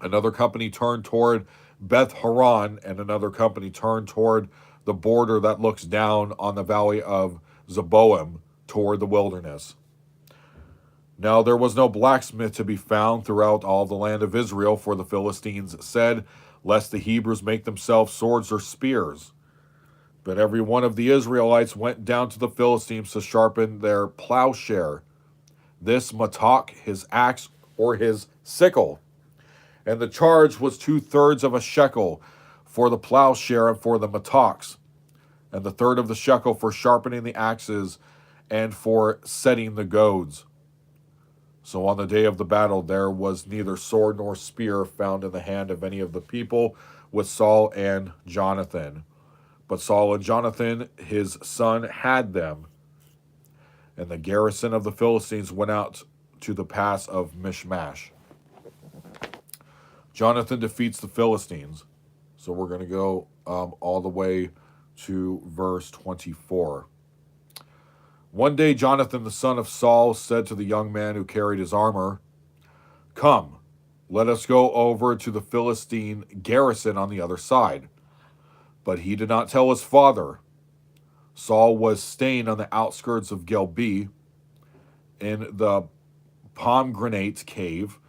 Another company turned toward Beth Horon, and another company turned toward the border that looks down on the valley of Zeboim toward the wilderness. Now there was no blacksmith to be found throughout all the land of Israel, for the Philistines said, lest the Hebrews make themselves swords or spears. But every one of the Israelites went down to the Philistines to sharpen their plowshare, this mattock, his axe, or his sickle. And the charge was 2/3 of a shekel for the plowshare and for the mattocks, and the third of the shekel for sharpening the axes and for setting the goads. So on the day of the battle there was neither sword nor spear found in the hand of any of the people with Saul and Jonathan. But Saul and Jonathan, his son, had them. And the garrison of the Philistines went out to the pass of Michmash. Jonathan defeats the Philistines. So we're going to go all the way to verse 24. One day Jonathan, the son of Saul, said to the young man who carried his armor, "Come, let us go over to the Philistine garrison on the other side." But he did not tell his father. Saul was staying on the outskirts of Gibeah in the pomegranate cave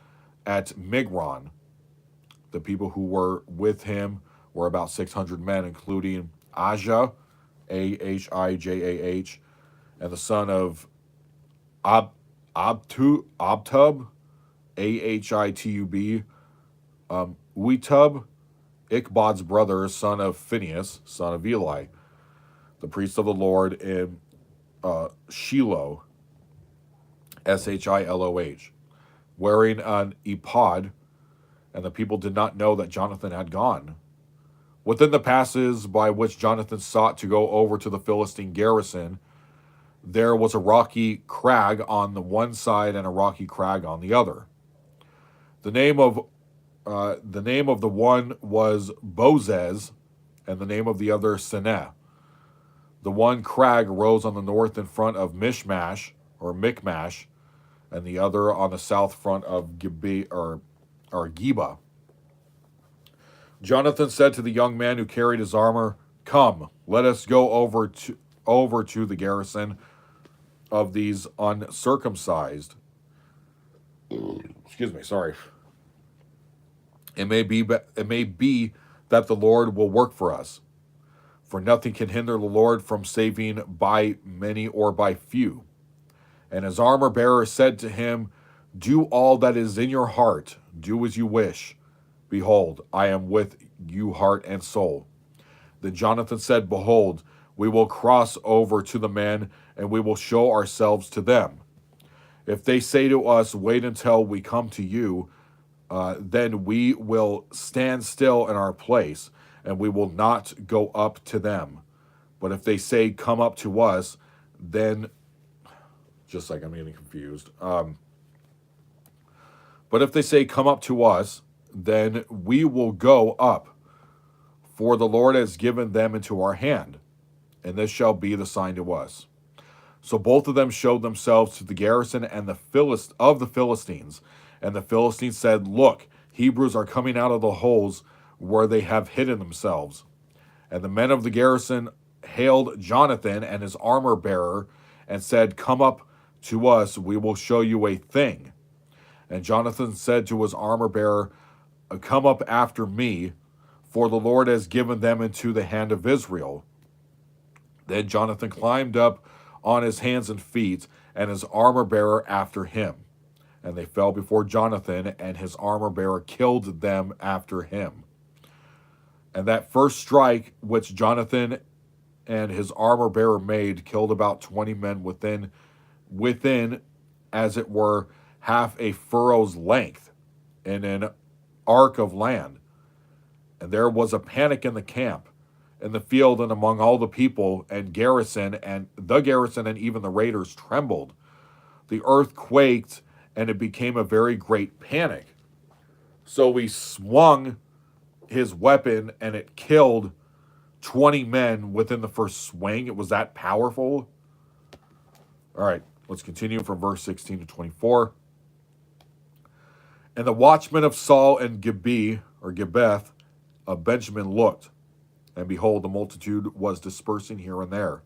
at Migron. The people who were with him were about 600 men, including Ahijah, Ahijah, and the son of Abtub, Ahitub, Uitub, Ichabod's brother, son of Phinehas, son of Eli, the priest of the Lord in Shiloh, Shiloh, wearing an ephod, and the people did not know that Jonathan had gone. Within the passes by which Jonathan sought to go over to the Philistine garrison, there was a rocky crag on the one side and a rocky crag on the other. The name of the one was Bozez, and the name of the other Seneh. The one crag rose on the north in front of Michmash, or Michmash, and the other on the south front of Gibeah. Jonathan said to the young man who carried his armor, "Come, let us go over to the garrison of these uncircumcised." Excuse me, sorry. It may be that the Lord will work for us, for nothing can hinder the Lord from saving by many or by few. And his armor bearer said to him, "Do all that is in your heart, do as you wish. Behold, I am with you heart and soul." Then Jonathan said, "Behold, we will cross over to the men, and we will show ourselves to them. If they say to us, 'Wait until we come to you,' then we will stand still in our place, and we will not go up to them. But if they say, 'Come up to us,' then," just like I'm getting confused. But if they say, "Come up to us," then we will go up, for the Lord has given them into our hand, and this shall be the sign to us." So both of them showed themselves to the garrison and the Philistines. And the Philistines said, "Look, Hebrews are coming out of the holes where they have hidden themselves." And the men of the garrison hailed Jonathan and his armor bearer and said, "Come up to us, we will show you a thing." And Jonathan said to his armor bearer, "Come up after me, for the Lord has given them into the hand of Israel." Then Jonathan climbed up on his hands and feet, and his armor bearer after him. And they fell before Jonathan, and his armor bearer killed them after him. And that first strike which Jonathan and his armor bearer made killed about 20 men within, as it were, half a furrow's length in an arc of land. And there was a panic in the camp, in the field, and among all the people and garrison, and even the raiders trembled. The earth quaked, and it became a very great panic. So he swung his weapon, and it killed 20 men within the first swing. It was that powerful. All right, let's continue from verse 16 to 24. And the watchmen of Saul and Gibbeth of Benjamin looked, and behold, the multitude was dispersing here and there.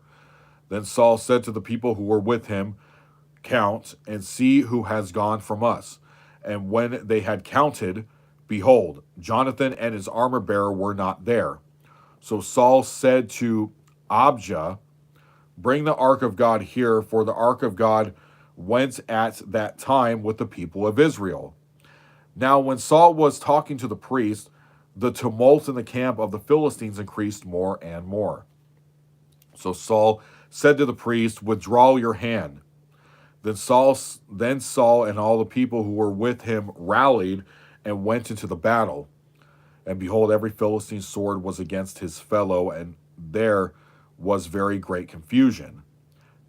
Then Saul said to the people who were with him, "Count, and see who has gone from us." And when they had counted, behold, Jonathan and his armor bearer were not there. So Saul said to Abijah, "Bring the ark of God here, for the ark of God went at that time with the people of Israel." Now when Saul was talking to the priest, the tumult in the camp of the Philistines increased more and more. So Saul said to the priest, "Withdraw your hand." Then Saul and all the people who were with him rallied and went into the battle. And behold, every Philistine's sword was against his fellow, and there was very great confusion.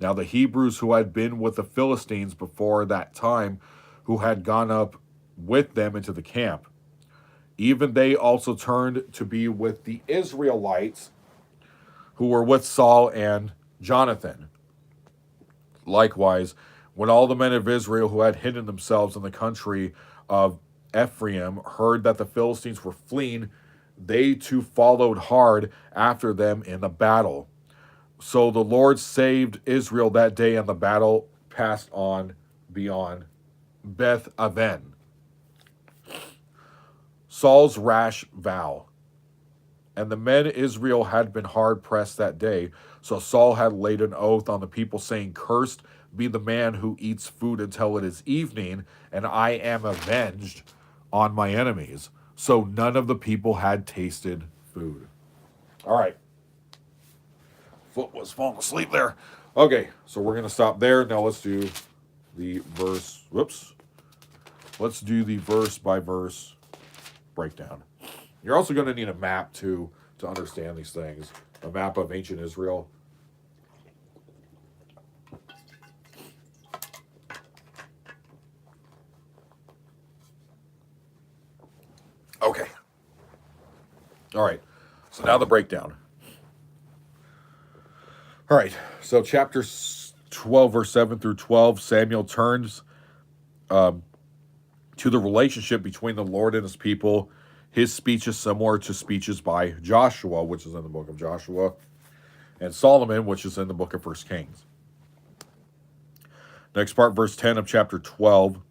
Now the Hebrews who had been with the Philistines before that time, who had gone up with them into the camp, even they also turned to be with the Israelites who were with Saul and Jonathan. Likewise, when all the men of Israel who had hidden themselves in the country of Ephraim heard that the Philistines were fleeing, they too followed hard after them in the battle. So the Lord saved Israel that day, and the battle passed on beyond Beth Aven. Saul's rash vow. And the men Israel had been hard pressed that day. So Saul had laid an oath on the people, saying, "Cursed be the man who eats food until it is evening, and I am avenged on my enemies." So none of the people had tasted food. All right. Foot was falling asleep there. Okay, so we're going to stop there. Now let's do the verse. Let's do the verse by verse breakdown. You're also going to need a map too to understand these things. A map of ancient Israel. Okay. All right. So now the breakdown. All right. So chapter 12, verse 7 through 12, Samuel turns to the relationship between the Lord and his people. His speech is similar to speeches by Joshua, which is in the book of Joshua, and Solomon, which is in the book of 1 Kings. Next part, verse 10 of chapter 12,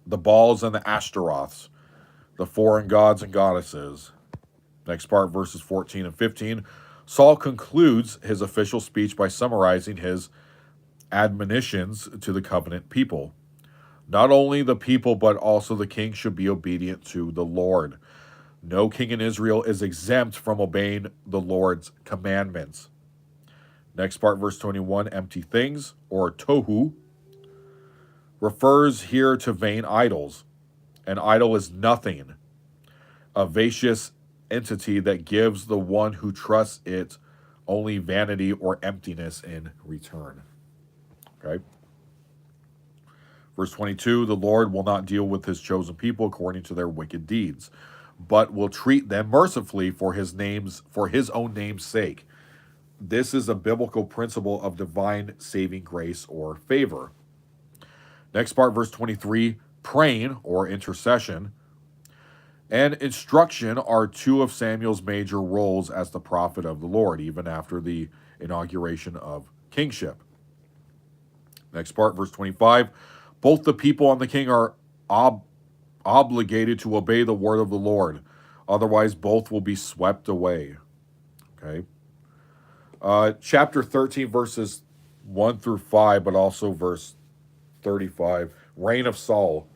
the Baals and the Ashtaroths, the foreign gods and goddesses. Next part, verses 14 and 15, Saul concludes his official speech by summarizing his admonitions to the covenant people. Not only the people, but also the king should be obedient to the Lord. No king in Israel is exempt from obeying the Lord's commandments. Next part, verse 21, empty things, or tohu, refers here to vain idols. An idol is nothing, a vicious entity that gives the one who trusts it only vanity or emptiness in return. Okay? Verse 22, the Lord will not deal with his chosen people according to their wicked deeds, but will treat them mercifully for his own name's sake. This is a biblical principle of divine saving grace or favor. Next part, verse 23, praying or intercession and instruction are two of Samuel's major roles as the prophet of the Lord, even after the inauguration of kingship. Next part, verse 25. Both the people and the king are obligated to obey the word of the Lord. Otherwise, both will be swept away. Okay. Chapter 13, verses 1 through 5, but also verse 35. Reign of Saul.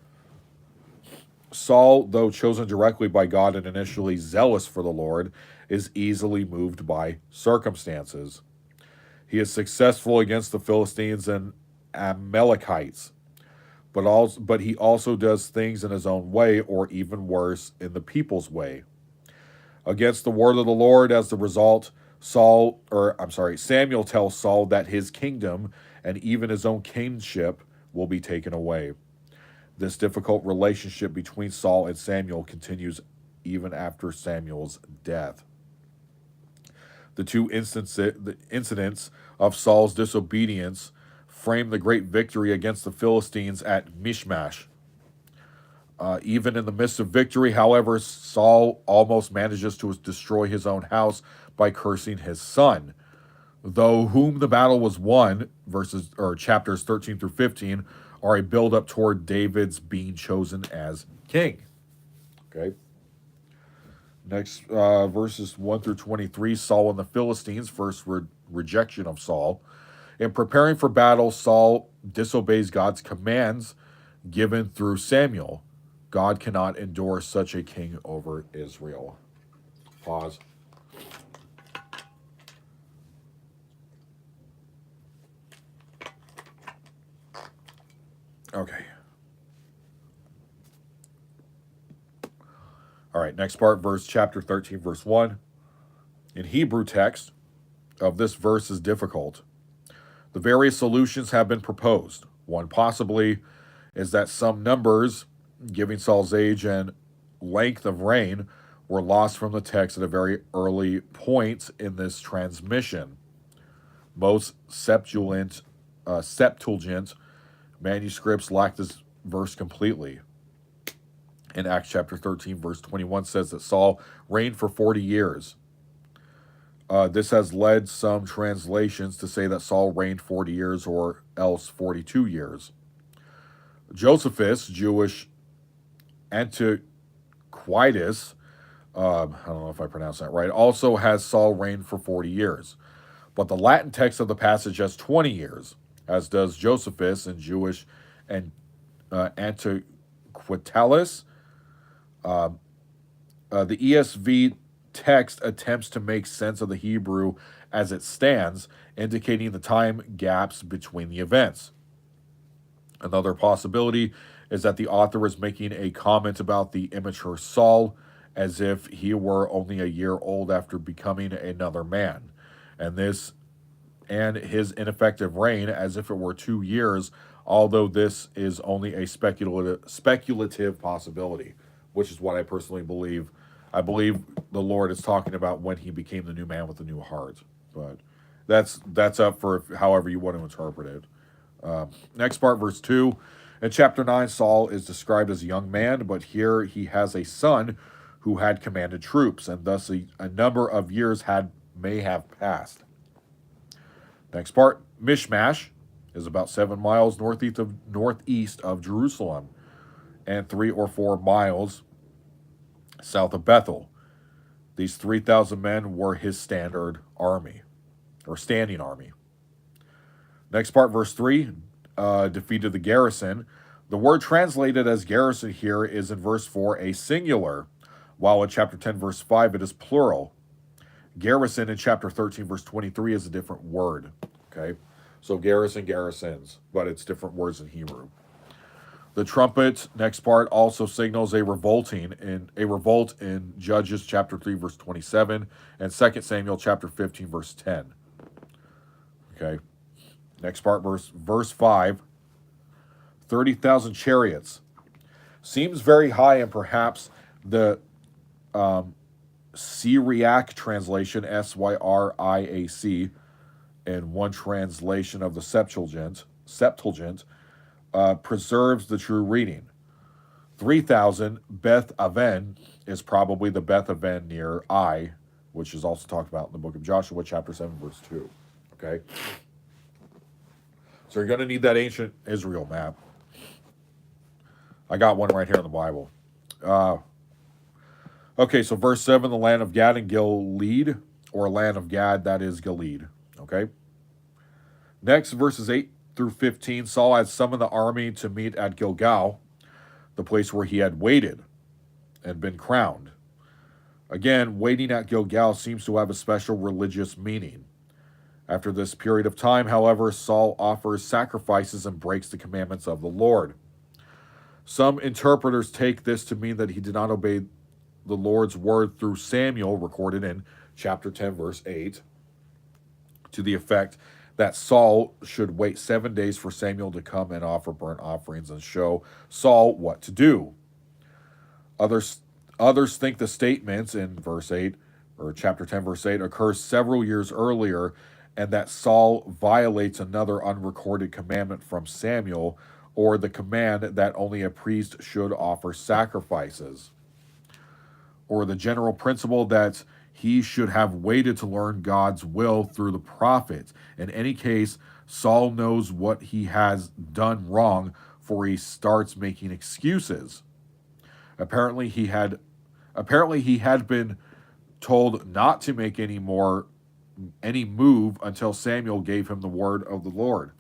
Saul, though chosen directly by God and initially zealous for the Lord, is easily moved by circumstances. He is successful against the Philistines and Amalekites, but he also does things in his own way, or even worse, in the people's way. Against the word of the Lord, as the result, Samuel tells Saul that his kingdom and even his own kingship will be taken away. This difficult relationship between Saul and Samuel continues even after Samuel's death. The two incidents of Saul's disobedience frame the great victory against the Philistines at Mishmash. Even in the midst of victory, however, Saul almost manages to destroy his own house by cursing his son. Though whom the battle was won, chapters 13 through 15, are a build-up toward David's being chosen as king. Okay. Next, verses 1 through 23, Saul and the Philistines, first rejection of Saul. In preparing for battle, Saul disobeys God's commands given through Samuel. God cannot endure such a king over Israel. Pause. Okay. All right, next part, chapter 13, verse 1. In Hebrew text of this verse is difficult. The various solutions have been proposed. One possibly is that some numbers, giving Saul's age and length of reign, were lost from the text at a very early point in this transmission. Most Septuagint manuscripts lack this verse completely. In Acts chapter 13, verse 21 says that Saul reigned for 40 years. This has led some translations to say that Saul reigned 40 years or else 42 years. Josephus, Jewish Antiquitas, I don't know if I pronounced that right, also has Saul reigned for 40 years. But the Latin text of the passage has 20 years, as does Josephus in Jewish and Antiquitas. The ESV text attempts to make sense of the Hebrew as it stands, indicating the time gaps between the events. Another possibility is that the author is making a comment about the immature Saul as if he were only a year old after becoming another man, and his ineffective reign as if it were 2 years, although this is only a speculative possibility, which is what I personally believe. I believe the Lord is talking about when he became the new man with the new heart, but that's up for however you want to interpret it. Next part, verse 2. In chapter 9, Saul is described as a young man, but here he has a son who had commanded troops, and thus a number of years may have passed. Next part, Mishmash is about 7 miles northeast of Jerusalem and 3 or 4 miles south of Bethel. These 3,000 men were his standing army. Next part, verse 3, defeated the garrison. The word translated as garrison here is in verse 4 a singular, while in chapter 10, verse 5, it is plural. Garrison in chapter 13, verse 23 is a different word. Okay? So garrison, garrisons, but it's different words in Hebrew. The trumpet, next part, also signals a revolt in Judges chapter 3, verse 27, and 2 Samuel chapter 15, verse 10. Okay. Next part, verse 5. 30,000 chariots. Seems very high, and perhaps the Syriac translation, Syriac, and one translation of the Septuagint, preserves the true reading. 3,000, Beth Aven, is probably the Beth Aven near Ai, which is also talked about in the book of Joshua, chapter 7, verse 2. Okay? So you're going to need that ancient Israel map. I got one right here in the Bible. Okay, so verse 7, the land of Gad and Gilead, or land of Gad, that is Gilead. Okay. Next, verses 8 through 15, Saul had summoned the army to meet at Gilgal, the place where he had waited and been crowned. Again, waiting at Gilgal seems to have a special religious meaning. After this period of time, however, Saul offers sacrifices and breaks the commandments of the Lord. Some interpreters take this to mean that he did not obey the Lord's word through Samuel, recorded in chapter 10, verse 8, to the effect that Saul should wait 7 days for Samuel to come and offer burnt offerings and show Saul what to do. Others think the statements in verse 8, or chapter 10, verse 8, occurs several years earlier, and that Saul violates another unrecorded commandment from Samuel, or the command that only a priest should offer sacrifices, or the general principle that he should have waited to learn God's will through the prophets. In any case, Saul knows what he has done wrong, for he starts making excuses. Apparently he had been told not to make any move until Samuel gave him the word of the Lord.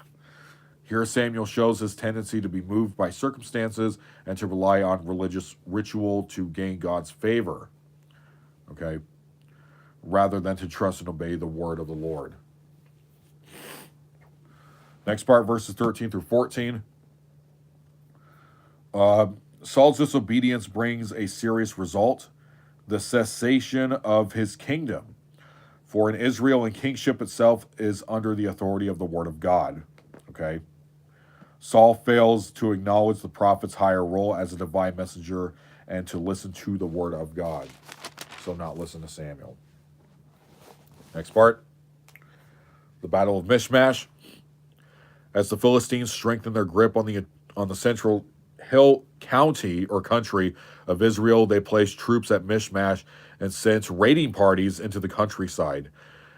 Here Samuel shows his tendency to be moved by circumstances and to rely on religious ritual to gain God's favor, okay, rather than to trust and obey the word of the Lord. Next part, verses 13 through 14. Saul's disobedience brings a serious result, the cessation of his kingdom. For in Israel, and kingship itself is under the authority of the word of God. Okay. Saul fails to acknowledge the prophet's higher role as a divine messenger and to listen to the word of God. So not listen to Samuel. Next part. The Battle of Michmash. As the Philistines strengthened their grip on the central hill county or country of Israel, they placed troops at Michmash and sent raiding parties into the countryside.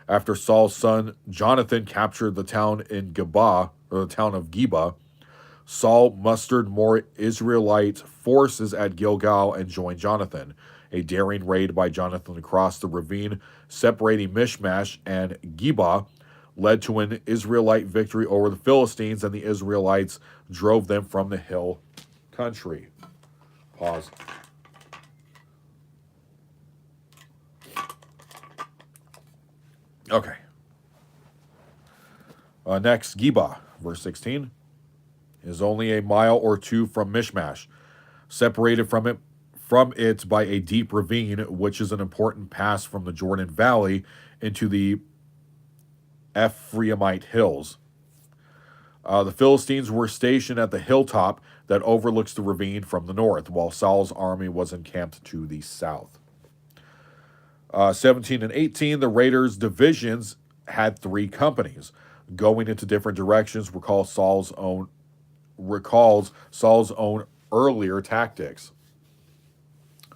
After Saul's son Jonathan captured the town in Geba, or the town of Geba, Saul mustered more Israelite forces at Gilgal and joined Jonathan. A daring raid by Jonathan across the ravine separating Michmash and Geba led to an Israelite victory over the Philistines, and the Israelites drove them from the hill country. Pause. Okay. Next, Geba, verse 16, is only a mile or two from Michmash, separated from it by a deep ravine, which is an important pass from the Jordan Valley into the Ephraimite hills. The Philistines were stationed at the hilltop that overlooks the ravine from the north, while Saul's army was encamped to the south. 17 and 18, the raiders' divisions had 3 companies. Going into different directions recalls Saul's own earlier tactics.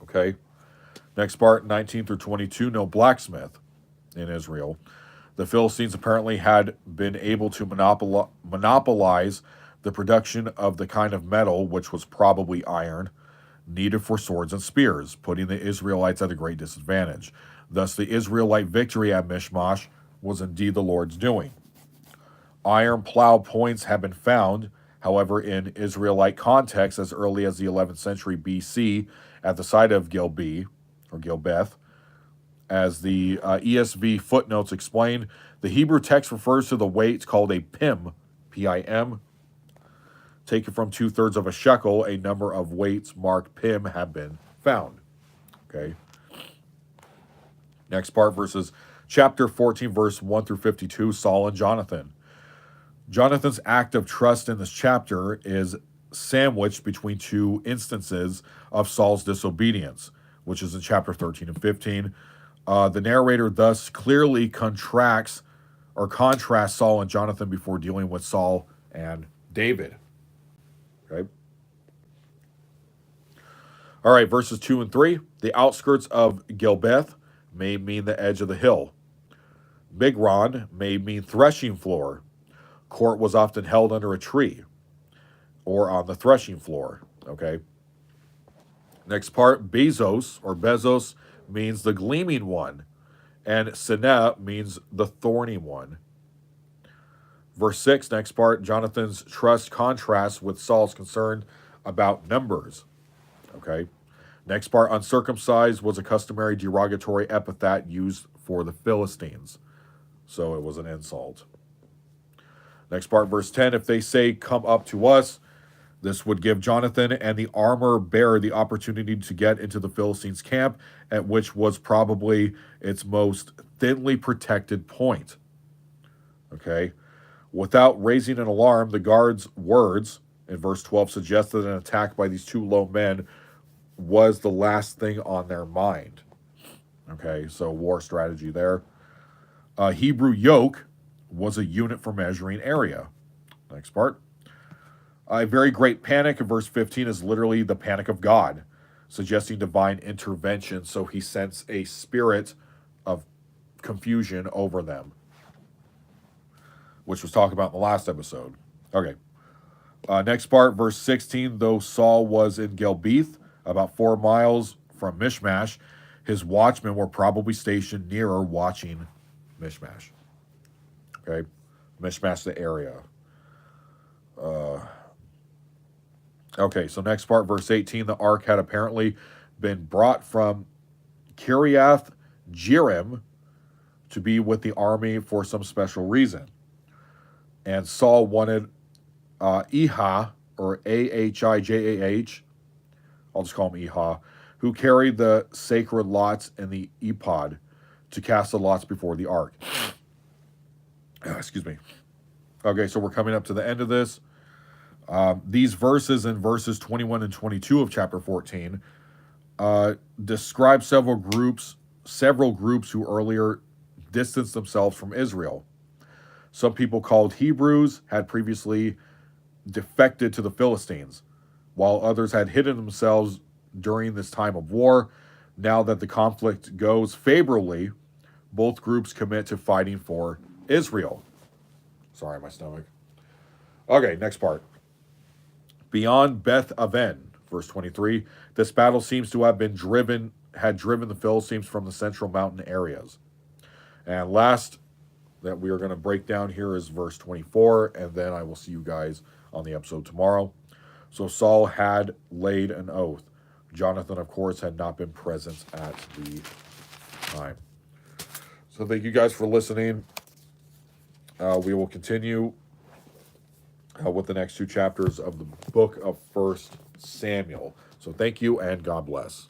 Okay. Next part, 19 through 22, no blacksmith in Israel. The Philistines apparently had been able to monopolize the production of the kind of metal, which was probably iron, needed for swords and spears, putting the Israelites at a great disadvantage. Thus, the Israelite victory at Michmash was indeed the Lord's doing. Iron plow points have been found, however, in Israelite context as early as the 11th century BC at the site of Gilbeth. As the ESV footnotes explain, the Hebrew text refers to the weight called a pim, P-I-M, taken from 2/3 of a shekel. A number of weights marked pim have been found. Okay. Next part, verses chapter 14, verse 1 through 52, Saul and Jonathan. Jonathan's act of trust in this chapter is sandwiched between 2 instances of Saul's disobedience, which is in chapter 13 and 15. The narrator thus clearly contrasts Saul and Jonathan before dealing with Saul and David. Okay. All right, verses 2 and 3. The outskirts of Gilbeth may mean the edge of the hill. Migron may mean threshing floor. Court was often held under a tree or on the threshing floor. Okay. Next part, Bezos means the gleaming one, and Sineh means the thorny one. Verse 6, next part, Jonathan's trust contrasts with Saul's concern about numbers. Okay. Next part, uncircumcised was a customary derogatory epithet used for the Philistines. So it was an insult. Next part, verse 10, if they say, come up to us, this would give Jonathan and the armor bearer the opportunity to get into the Philistines' camp, at which was probably its most thinly protected point. Okay. Without raising an alarm, the guard's words in verse 12 suggest that an attack by these two low men was the last thing on their mind. Okay, so war strategy there. Hebrew yoke was a unit for measuring area. Next part. A very great panic in verse 15 is literally the panic of God, suggesting divine intervention. So he sends a spirit of confusion over them, which was talked about in the last episode. Okay. Next part, verse 16. Though Saul was in Gelbeth, about 4 miles from Mishmash, his watchmen were probably stationed nearer watching Mishmash. Okay. Mishmash, the area. Okay, so next part, verse 18. The ark had apparently been brought from Kiriath Jearim to be with the army for some special reason. And Saul wanted Ehah, or Ahijah, I'll just call him Ehah, who carried the sacred lots and the ephod to cast the lots before the ark. Excuse me. Okay, so we're coming up to the end of this. These verses in verses 21 and 22 of chapter 14 describe several groups who earlier distanced themselves from Israel. Some people called Hebrews had previously defected to the Philistines, while others had hidden themselves during this time of war. Now that the conflict goes favorably, both groups commit to fighting for Israel. Sorry, my stomach. Okay, next part. Beyond Beth Aven, verse 23, this battle seems to have driven the Philistines from the central mountain areas. And last that we are going to break down here is verse 24, and then I will see you guys on the episode tomorrow. So Saul had laid an oath. Jonathan, of course, had not been present at the time. So thank you guys for listening. We will continue with the next 2 chapters of the book of 1 Samuel. So thank you and God bless.